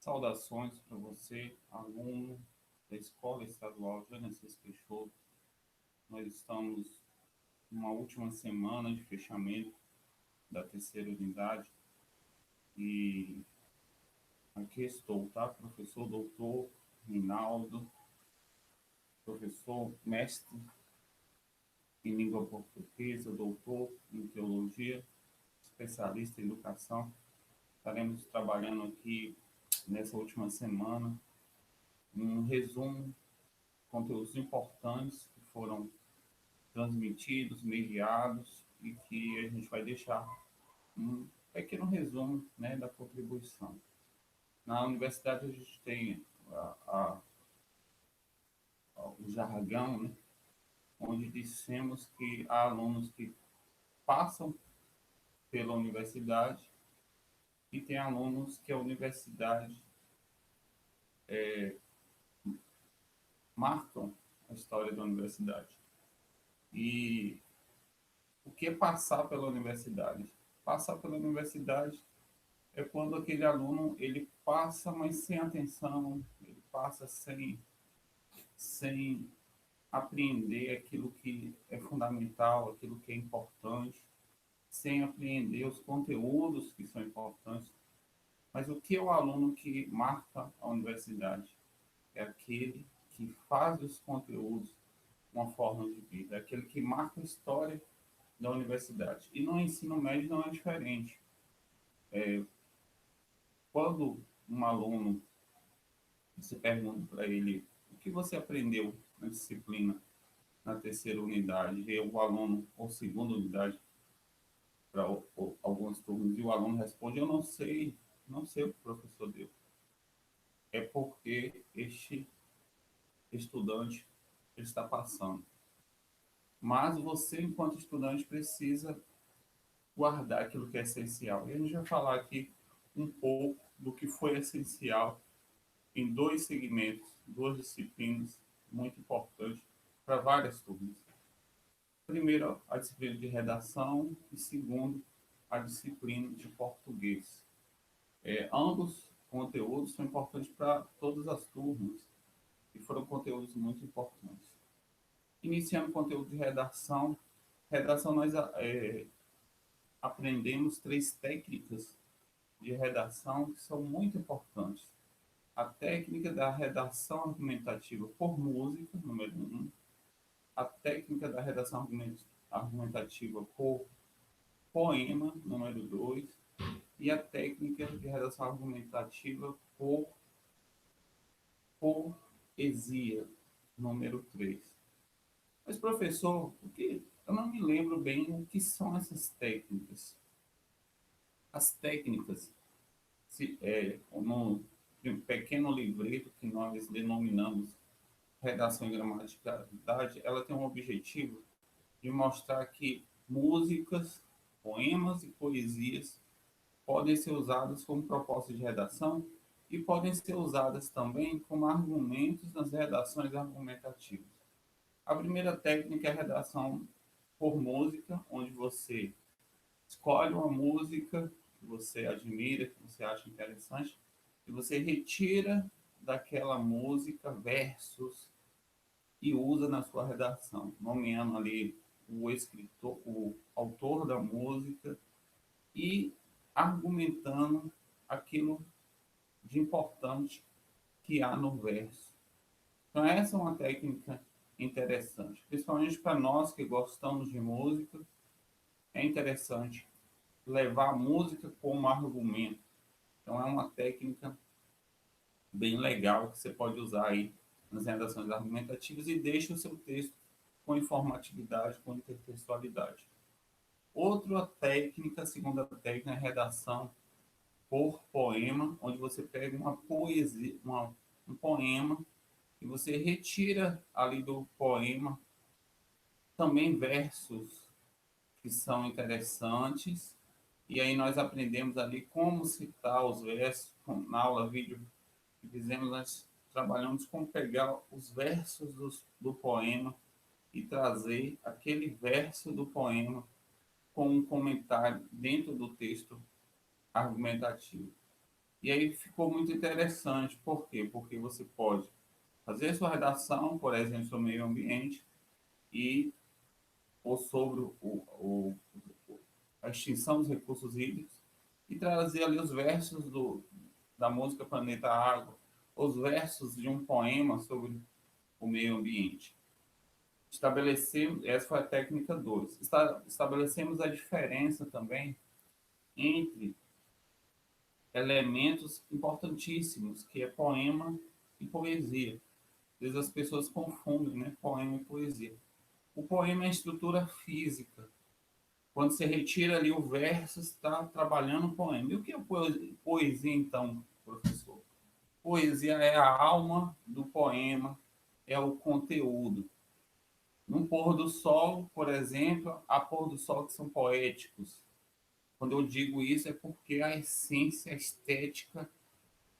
Saudações para você, aluno da Escola Estadual Genesis Peixoto. Nós estamos numa última semana de fechamento da terceira unidade e aqui estou, tá? Professor doutor Rinaldo, professor mestre em língua portuguesa, doutor em teologia, especialista em educação. Estaremos trabalhando aqui nessa última semana um resumo, conteúdos importantes que foram transmitidos, mediados e que a gente vai deixar um pequeno resumo, né, da contribuição. Na universidade a gente tem o jargão, né, onde dissemos que há alunos que passam pela universidade e tem alunos que a universidade marcam a história da universidade. E o que é passar pela universidade? Passar pela universidade é quando aquele aluno ele passa, mas sem atenção, ele passa sem apreender aquilo que é fundamental, aquilo que é importante, sem apreender os conteúdos que são importantes. Mas o que é o aluno que marca a universidade? É aquele que faz os conteúdos uma forma de vida, é aquele que marca a história da universidade. E no ensino médio não é diferente. Quando um aluno, você pergunta para ele o que você aprendeu na disciplina na terceira unidade, e o aluno, ou segunda unidade, para alguns turnos, e o aluno responde, eu não sei, não sei o que o professor deu. É porque este estudante está passando. Mas você, enquanto estudante, precisa guardar aquilo que é essencial. E a gente vai falar aqui um pouco do que foi essencial em dois segmentos, duas disciplinas muito importantes para várias turmas. Primeiro, a disciplina de redação e segundo, a disciplina de português. Ambos conteúdos são importantes para todas as turmas e foram conteúdos muito importantes. Iniciando o conteúdo de redação, nós aprendemos três técnicas de redação que são muito importantes. A técnica da redação argumentativa por música, número 1, a técnica da redação argumentativa por poema, número 2, e a técnica de redação argumentativa por poesia, número 3. Mas, professor, eu não me lembro bem o que são essas técnicas. As técnicas, no pequeno livreto que nós denominamos redação e gramaticalidade, ela tem um objetivo de mostrar que músicas, poemas e poesias podem ser usadas como proposta de redação e podem ser usadas também como argumentos nas redações argumentativas. A primeira técnica é a redação por música, onde você escolhe uma música que você admira, que você acha interessante, e você retira daquela música versos e usa na sua redação, nomeando ali o escritor, o autor da música e argumentando aquilo de importante que há no verso. Então, essa é uma técnica interessante, principalmente para nós que gostamos de música, é interessante levar a música como argumento. Então, é uma técnica bem legal que você pode usar aí nas redações argumentativas e deixa o seu texto com informatividade, com intertextualidade. Outra técnica, a segunda técnica, é a redação por poema, onde você pega uma poesia, um poema, e você retira ali do poema também versos que são interessantes, e aí nós aprendemos ali como citar os versos. Na aula vídeo que fizemos, nós trabalhamos com pegar os versos do poema e trazer aquele verso do poema com um comentário dentro do texto argumentativo. E aí ficou muito interessante. Por quê? Porque você pode fazer sua redação, por exemplo, sobre o meio ambiente, e ou sobre a extinção dos recursos hídricos, e trazer ali os versos da música Planeta Água, os versos de um poema sobre o meio ambiente. Estabelecemos, essa foi a técnica 2. Estabelecemos a diferença também entre elementos importantíssimos, que é poema e poesia. Às vezes as pessoas confundem, né, poema e poesia. O poema é a estrutura física. Quando você retira ali o verso, está trabalhando o poema. E o que é poesia, então, professor? Poesia é a alma do poema, é o conteúdo. No pôr do sol, por exemplo, há pôr do sol que são poéticos. Quando eu digo isso, é porque a essência estética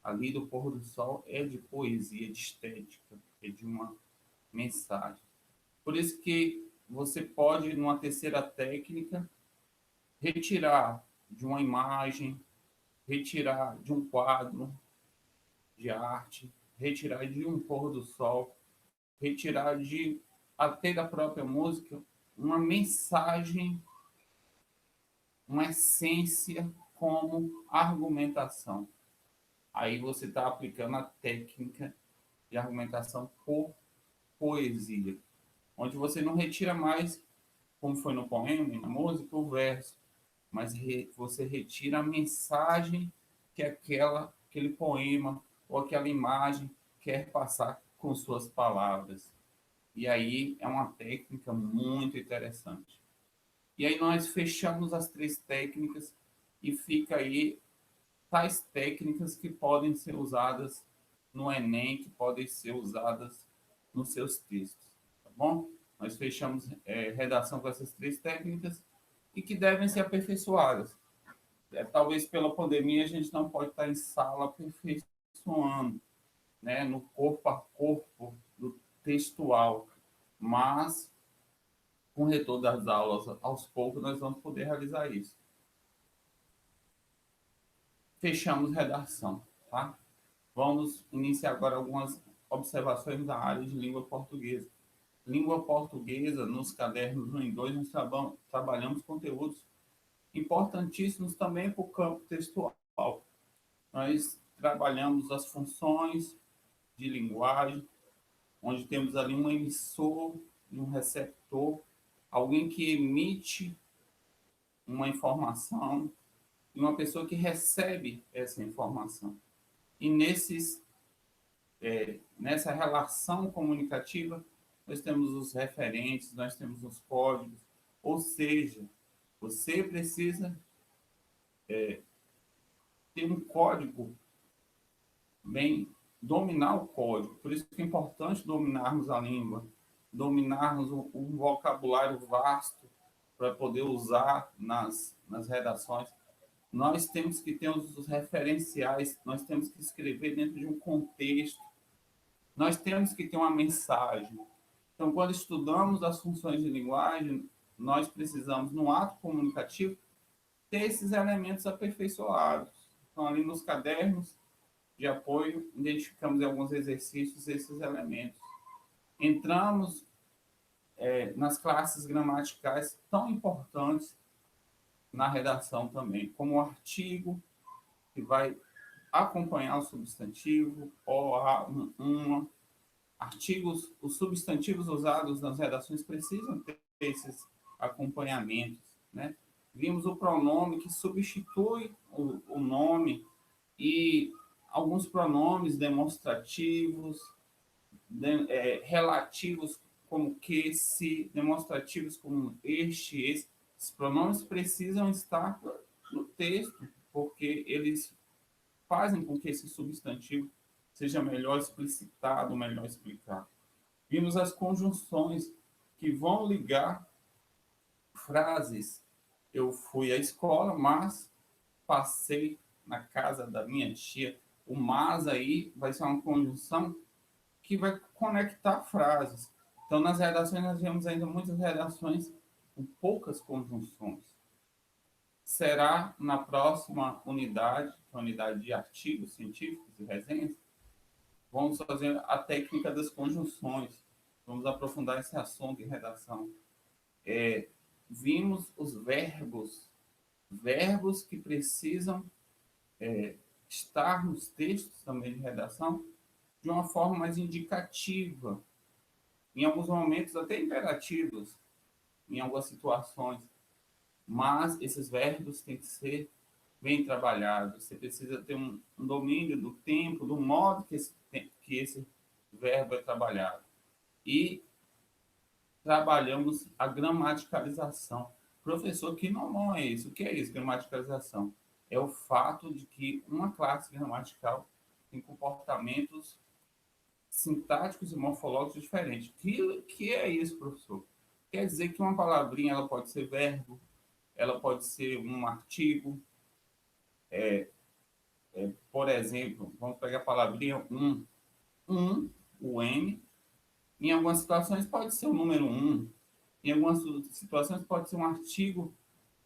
ali do pôr do sol é de poesia, de estética, é de uma mensagem. Por isso que você pode, numa terceira técnica, retirar de uma imagem, retirar de um quadro de arte, retirar de um pôr do sol, retirar de até da própria música uma mensagem, uma essência como argumentação. Aí você está aplicando a técnica de argumentação por poesia, onde você não retira mais, como foi no poema e na música, o verso, mas você retira a mensagem que aquele poema ou aquela imagem quer passar com suas palavras. E aí é uma técnica muito interessante. E aí nós fechamos as 3 técnicas e fica aí tais técnicas que podem ser usadas no Enem, que podem ser usadas nos seus textos, tá bom? Nós fechamos redação com essas 3 técnicas e que devem ser aperfeiçoadas. Talvez pela pandemia a gente não pode estar em sala aperfeiçoando, né, no corpo a corpo do textual, mas com o retorno das aulas aos poucos nós vamos poder realizar isso. Fechamos redação, tá? Vamos iniciar agora algumas observações da área de língua portuguesa. Língua portuguesa, nos cadernos 1 e 2, nós trabalhamos conteúdos importantíssimos também para o campo textual. Nós trabalhamos as funções de linguagem, onde temos ali um emissor e um receptor, alguém que emite uma informação e uma pessoa que recebe essa informação. E nessa relação comunicativa, nós temos os referentes, nós temos os códigos, ou seja, você precisa ter um código bem, dominar o código. Por isso que é importante dominarmos a língua, dominarmos um vocabulário vasto para poder usar nas redações. Nós temos que ter os referenciais, nós temos que escrever dentro de um contexto, nós temos que ter uma mensagem. Então, quando estudamos as funções de linguagem, nós precisamos, no ato comunicativo, ter esses elementos aperfeiçoados. Então, ali nos cadernos de apoio, identificamos em alguns exercícios esses elementos. Entramos nas classes gramaticais tão importantes na redação também, como o artigo, que vai acompanhar o substantivo, ou uma. Artigos, os substantivos usados nas redações precisam ter esses acompanhamentos, né? Vimos o pronome que substitui o nome e alguns pronomes demonstrativos, relativos como que, se, demonstrativos como este, esse. Os pronomes precisam estar no texto, porque eles fazem com que esse substantivo seja melhor explicitado, melhor explicado. Vimos as conjunções que vão ligar frases. Eu fui à escola, mas passei na casa da minha tia. O mas aí vai ser uma conjunção que vai conectar frases. Então, nas redações, nós vemos ainda muitas redações com poucas conjunções. será na próxima unidade, a unidade de artigos científicos e resenhas, vamos fazer a técnica das conjunções. Vamos aprofundar esse assunto em redação. Vimos os verbos que precisam estar nos textos também de redação de uma forma mais indicativa, em alguns momentos até imperativos, em algumas situações, mas esses verbos têm que ser bem trabalhados. Você precisa ter um domínio do tempo, do modo que esse verbo é trabalhado. E trabalhamos a gramaticalização. Professor, que não é isso? O que é isso, gramaticalização? É o fato de que uma classe gramatical tem comportamentos sintáticos e morfológicos diferentes. Que é isso, professor? Quer dizer que uma palavrinha ela pode ser verbo, ela pode ser um artigo. Por exemplo, vamos pegar a palavrinha o M. Em algumas situações pode ser o número 1. Em algumas situações pode ser um artigo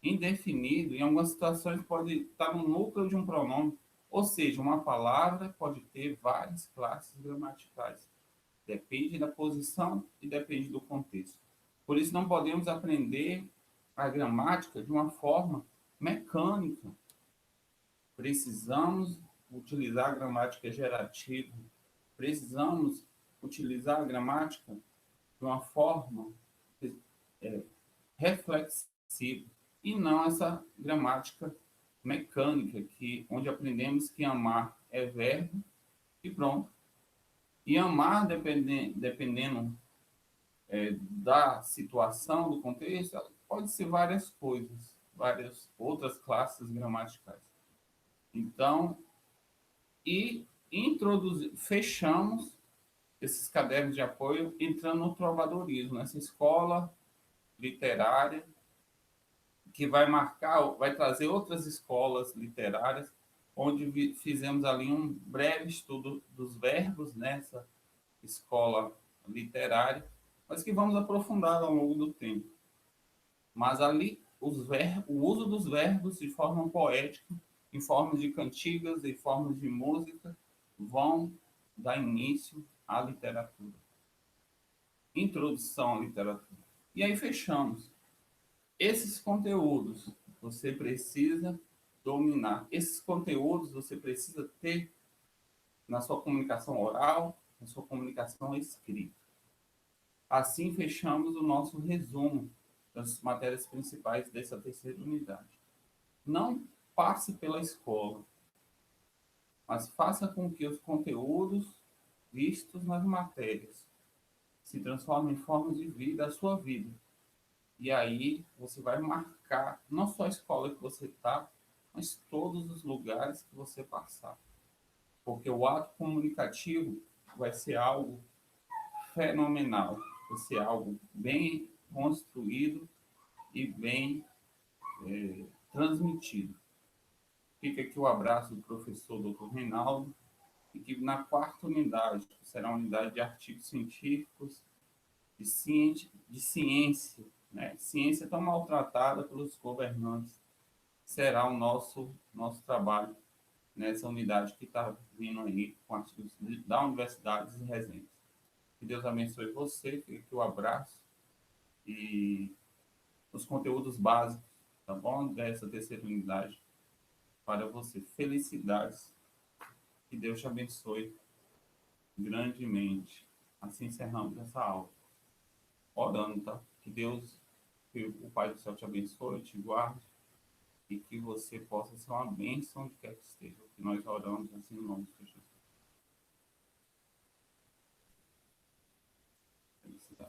indefinido. Em algumas situações pode estar no núcleo de um pronome. Ou seja, uma palavra pode ter várias classes gramaticais. Depende da posição e depende do contexto. Por isso, não podemos aprender a gramática de uma forma mecânica. Precisamos utilizar a gramática gerativa. Precisamos utilizar a gramática de uma forma reflexiva e não essa gramática mecânica, onde aprendemos que amar é verbo e pronto. E amar, dependendo da situação, do contexto, pode ser várias coisas, várias outras classes gramaticais. Então, fechamos esses cadernos de apoio entrando no trovadorismo, nessa escola literária que vai trazer outras escolas literárias, onde fizemos ali um breve estudo dos verbos nessa escola literária, mas que vamos aprofundar ao longo do tempo. Mas ali o uso dos verbos de forma poética, em formas de cantigas, em formas de música, vão dar início à literatura. Introdução à literatura. E aí fechamos. Esses conteúdos você precisa dominar. Esses conteúdos você precisa ter na sua comunicação oral, na sua comunicação escrita. Assim fechamos o nosso resumo das matérias principais dessa terceira unidade. Não passe pela escola, mas faça com que os conteúdos vistos nas matérias se transformem em formas de vida, a sua vida. E aí você vai marcar não só a escola que você está, mas todos os lugares que você passar. Porque o ato comunicativo vai ser algo fenomenal, vai ser algo bem construído e bem transmitido. Fica aqui o abraço do professor Dr. Reinaldo, e que na quarta unidade, que será a unidade de artigos científicos, de ciência, né? Ciência tão maltratada pelos governantes, será o nosso trabalho nessa unidade que está vindo aí com artigos da Universidade e resenhas. Que Deus abençoe você, fica aqui o abraço e os conteúdos básicos, tá bom? Dessa terceira unidade para você. Felicidades. Que Deus te abençoe grandemente. Assim encerramos essa aula. Orando, tá? Que Deus, que o Pai do Céu te abençoe, te guarde e que você possa ser uma bênção onde quer que esteja. Que nós oramos assim em nome de Jesus.